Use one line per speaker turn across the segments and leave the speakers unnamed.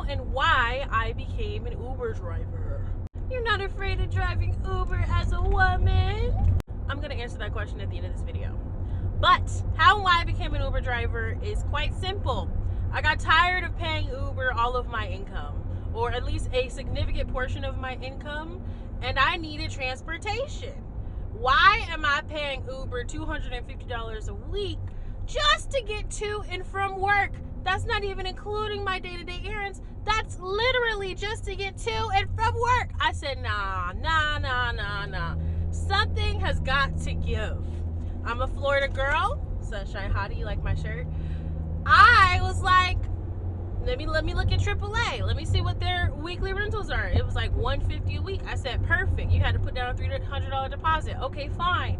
and why I became an Uber driver. You're not afraid of driving Uber as a woman? I'm going to answer that question at the end of this video. But how and why I became an Uber driver is quite simple. I got tired of paying Uber all of my income, or at least a significant portion of my income, and I needed transportation. Why am I paying Uber $250 a week just to get to and from work? That's not even including my day-to-day errands. That's literally just to get to and from work. I said, nah. Something has got to give. I'm a Florida girl. Sunshine Hottie, you like my shirt? I was like, let me look at AAA. Let me see what their weekly rentals are. It was like $150 a week. I said, perfect. You had to put down a $300 deposit. Okay, fine.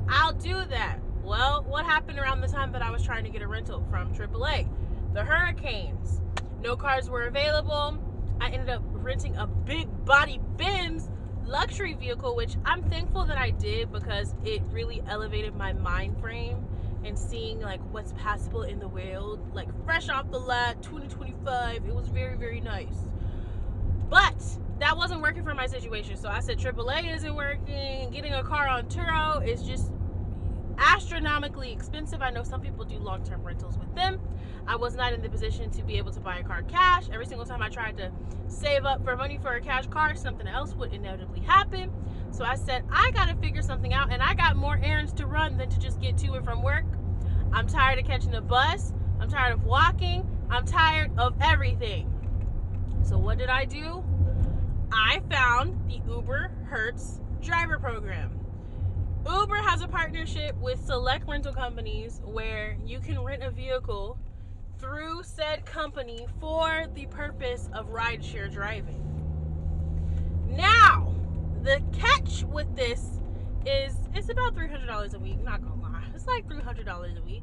I'll do that. Well, what happened around the time that I was trying to get a rental from AAA? The hurricanes. No cars were available. I ended up renting a big body Benz luxury vehicle, which I'm thankful that I did because it really elevated my mind frame and seeing like what's possible in the world, like fresh off the lot, 2025. It was very, very nice. But that wasn't working for my situation. So I said AAA isn't working. Getting a car on Turo is just astronomically expensive. I know some people do long-term rentals with them. I was not in the position to be able to buy a car cash. Every single time I tried to save up for money for a cash car, something else would inevitably happen. So I said, I gotta figure something out, and I got more errands to run than to just get to and from work. I'm tired of catching the bus. I'm tired of walking. I'm tired of everything. So what did I do? I found the Uber Hertz driver program. Uber has a partnership with select rental companies where you can rent a vehicle through said company for the purpose of rideshare driving. Now, the catch with this is it's about $300 a week, not gonna lie. It's like $300 a week.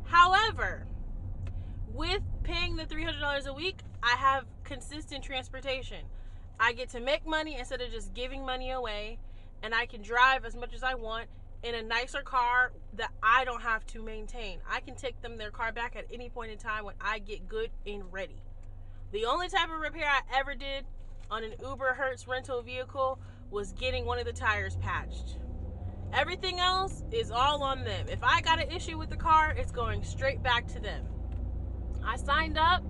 However, with paying the $300 a week, I have consistent transportation. I get to make money instead of just giving money away, and I can drive as much as I want in a nicer car that I don't have to maintain. I can take them their car back at any point in time when I get good and ready. The only type of repair I ever did on an Uber Hertz rental vehicle was getting one of the tires patched. Everything else is all on them. If I got an issue with the car, it's going straight back to them. I signed up.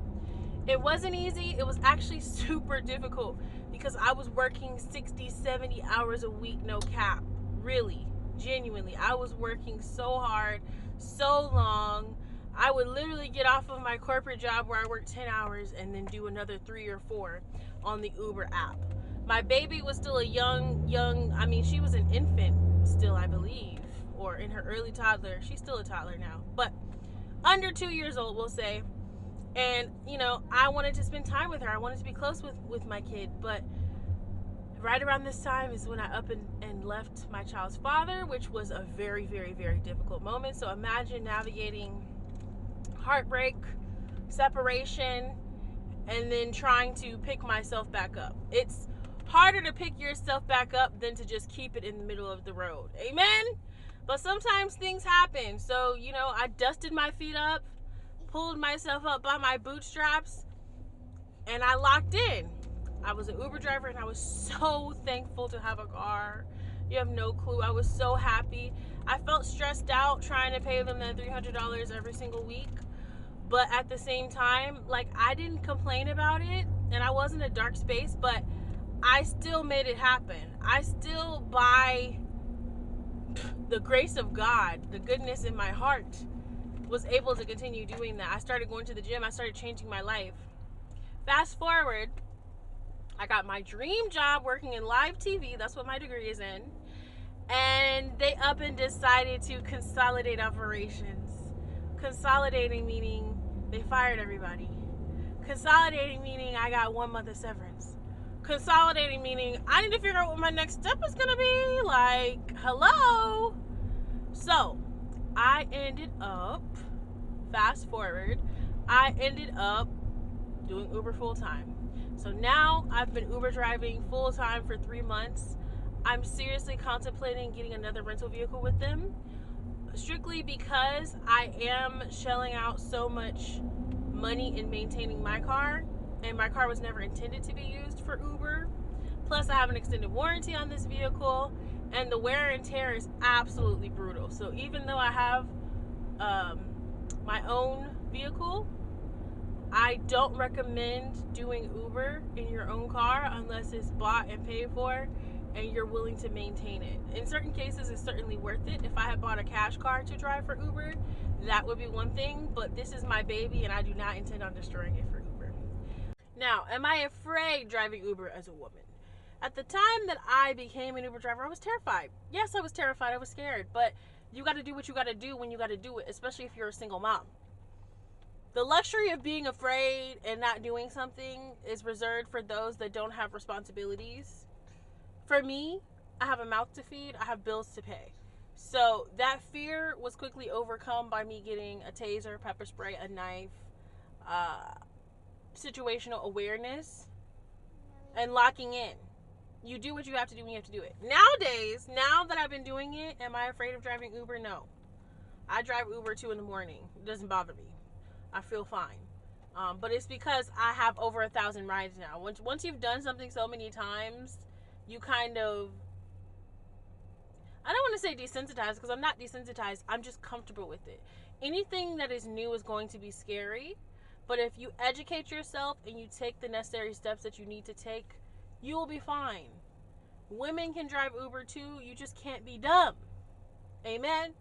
It wasn't easy. It was actually super difficult because I was working 60, 70 hours a week, no cap. Really, genuinely. I was working so hard, so long. I would literally get off of my corporate job where I worked 10 hours and then do another 3 or 4 on the Uber app. My baby was still a she was an infant still, I believe, or in her early toddler. She's still a toddler now, but under 2 years old, we'll say. And, I wanted to spend time with her. I wanted to be close with my kid. But right around this time is when I up and left my child's father, which was a very, very, very difficult moment. So imagine navigating heartbreak, separation, and then trying to pick myself back up. It's harder to pick yourself back up than to just keep it in the middle of the road. Amen? But sometimes things happen. So, I dusted my feet up, pulled myself up by my bootstraps, and I locked in. I was an Uber driver, and I was so thankful to have a car. You have no clue. I was so happy. I felt stressed out trying to pay them that $300 every single week, but at the same time, I didn't complain about it, and I wasn't a dark space, but I still made it happen. I still, by the grace of God, the goodness in my heart, was able to continue doing that. I started going to the gym. I started changing my life. Fast forward, I got my dream job working in live TV. That's what my degree is in. And they up and decided to consolidate operations. Consolidating meaning they fired everybody. Consolidating meaning I got 1 month of severance. Consolidating meaning I need to figure out what my next step is going to be. Hello? So, I ended up, fast forward, I ended up doing Uber full time. So now I've been Uber driving full time for 3 months. I'm seriously contemplating getting another rental vehicle with them, strictly because I am shelling out so much money in maintaining my car. and my car was never intended to be used for Uber. Plus, I have an extended warranty on this vehicle, and the wear and tear is absolutely brutal. So even though I have my own vehicle, I don't recommend doing Uber in your own car unless it's bought and paid for and you're willing to maintain it. In certain cases, it's certainly worth it. If I had bought a cash car to drive for Uber, that would be one thing, but this is my baby and I do not intend on destroying it for Uber. Now, am I afraid driving Uber as a woman? At the time that I became an Uber driver, I was terrified. Yes, I was terrified. I was scared, but you got to do what you got to do when you got to do it, especially if you're a single mom. The luxury of being afraid and not doing something is reserved for those that don't have responsibilities. For me, I have a mouth to feed, I have bills to pay. So that fear was quickly overcome by me getting a taser, pepper spray, a knife, situational awareness, and locking in. You do what you have to do when you have to do it. Nowadays, now that I've been doing it, am I afraid of driving Uber? No. I drive Uber 2 in the morning. It doesn't bother me. I feel fine. But it's because I have over 1,000 rides now. Once you've done something so many times, you kind of, I don't want to say desensitized, because I'm not desensitized. I'm just comfortable with it. Anything that is new is going to be scary. But if you educate yourself and you take the necessary steps that you need to take, you will be fine. Women can drive Uber too. You just can't be dumb. Amen.